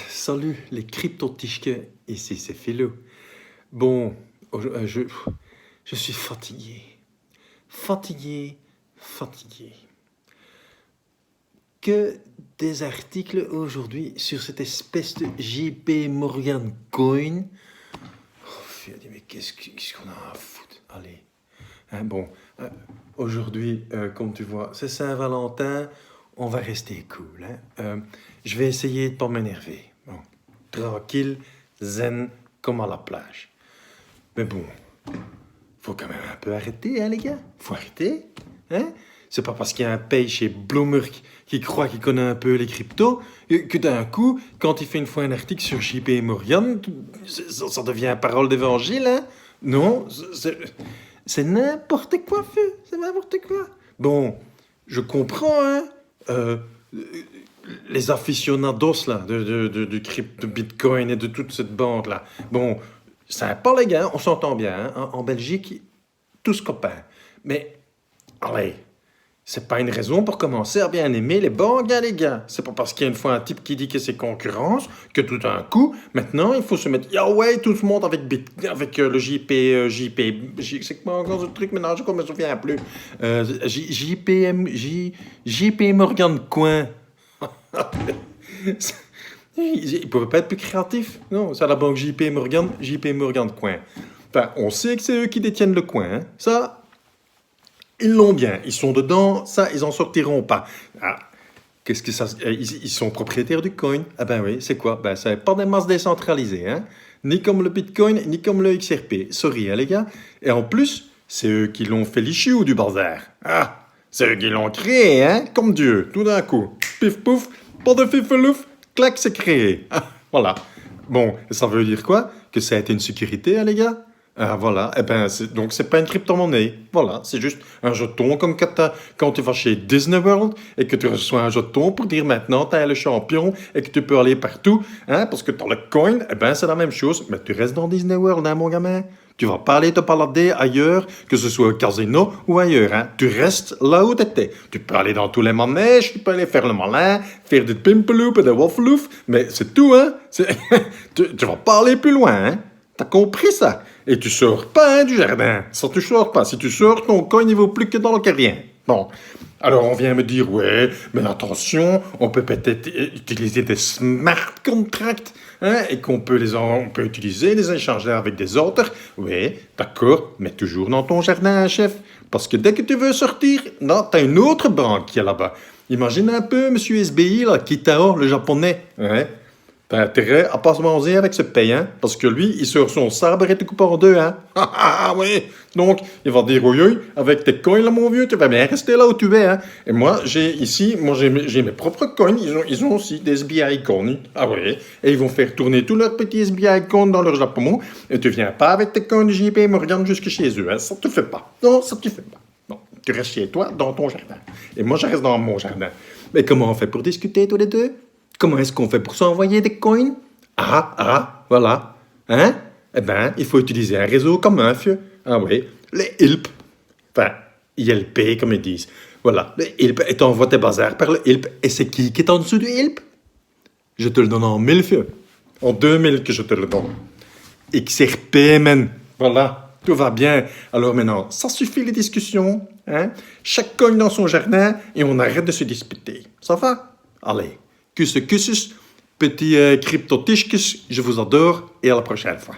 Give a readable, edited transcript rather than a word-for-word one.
Salut les crypto-tischke, ici c'est Philo. Bon, je suis fatigué. Fatigué, fatigué. Que des articles aujourd'hui sur cette espèce de JP Morgan Coin. Mais qu'est-ce qu'on a à foutre? Allez. Bon, aujourd'hui, comme tu vois, c'est Saint-Valentin. On va rester cool. Je vais essayer de ne pas m'énerver. Bon, tranquille, zen, comme à la plage. Mais bon, faut quand même un peu arrêter, les gars. Faut arrêter. C'est pas parce qu'il y a un pays chez Bloomberg qui croit qu'il connaît un peu les cryptos que d'un coup, quand il fait une fois un article sur JP Morgan, ça devient parole d'évangile. Non, c'est n'importe quoi, feu. C'est n'importe quoi. Bon, je comprends, euh, les aficionados là, de Bitcoin et de toute cette bande-là. Bon, sympa les gars, on s'entend bien. En Belgique, tous copains. Mais, allez, c'est pas une raison pour commencer à bien aimer les banques, les gars. C'est pas parce qu'il y a une fois un type qui dit que c'est concurrence que tout d'un coup, maintenant, il faut se mettre, ah ouais, tout le monde avec le c'est quoi encore ce truc maintenant, je ne me souviens plus. JP Morgan Coin. Il ne pouvait pas être plus créatif. Non, c'est la banque JP Morgan Coin. Enfin, on sait que c'est eux qui détiennent le coin. Ça, ils l'ont bien. Ils sont dedans. Ça, ils en sortiront pas. Ah, qu'est-ce que ça... Ils sont propriétaires du coin. Ah ben oui, c'est quoi? Ben, c'est pas des masses décentralisées. Ni comme le Bitcoin, ni comme le XRP. Sorry, les gars. Et en plus, c'est eux qui l'ont fait l'ichou du bazar. Ah, c'est eux qui l'ont créé, comme Dieu, tout d'un coup. Pif pouf, pas de fifelouf, clac, c'est créé. Ah, voilà. Bon, ça veut dire quoi? Que ça a été une sécurité, les gars? Ah, voilà. Eh ben, donc c'est pas une crypto-monnaie. Voilà, c'est juste un jeton comme quand tu vas chez Disney World et que tu reçois un jeton pour dire maintenant t'es le champion et que tu peux aller partout, parce que t'as le coin. Eh ben, c'est la même chose, mais tu restes dans Disney World, mon gamin. Tu vas pas aller te balader ailleurs, que ce soit au casino ou ailleurs. Tu restes là où tu étais. Tu peux aller dans tous les manèges, tu peux aller faire le malin, faire du pimpeloop et du waffleouf, mais c'est tout, tu vas pas aller plus loin, T'as compris ça? Et tu sors pas du jardin. Ça, tu sors pas. Si tu sors, ton coin ne vaut plus que dans le carrien. Bon. Alors on vient me dire, ouais, mais attention, on peut peut-être utiliser des smart contracts, et on peut utiliser, les échanger avec des autres. Oui, d'accord, mais toujours dans ton jardin, chef. Parce que dès que tu veux sortir, non, t'as une autre banque qui est là-bas. Imagine un peu, monsieur SBI, là, Kitao, le japonais. T'as intérêt à pas se manger avec ce paye, parce que lui, il sort son sabre et te coupe en deux, Ah oui, donc il va dire, oui, oui, avec tes coins là, mon vieux, tu vas bien rester là où tu es, Et moi, j'ai mes propres coins, ils ont aussi des SBI coins, ah oui, et ils vont faire tourner tous leurs petits SBI coins dans leur Japon, et tu viens pas avec tes coins de JP Morgan jusque chez eux, ça te fait pas, non, ça te fait pas. Non, tu restes chez toi, dans ton jardin, et moi, je reste dans mon jardin. Mais comment on fait pour discuter tous les deux? Comment est-ce qu'on fait pour s'envoyer des coins? Voilà. Eh ben, il faut utiliser un réseau commun, vieux. Ah oui, les ILP. Enfin, ILP, comme ils disent. Voilà, les ILP, et t'envoies tes bazars par le ILP. Et c'est qui est en dessous du ILP? Je te le donne en 1000, vieux. En 2000 que je te le donne. XRP, man. Voilà, tout va bien. Alors maintenant, ça suffit les discussions, Chaque coin dans son jardin et on arrête de se disputer. Ça va? Allez. Kussus, petit crypto-tischkus, je vous adore et à la prochaine fois.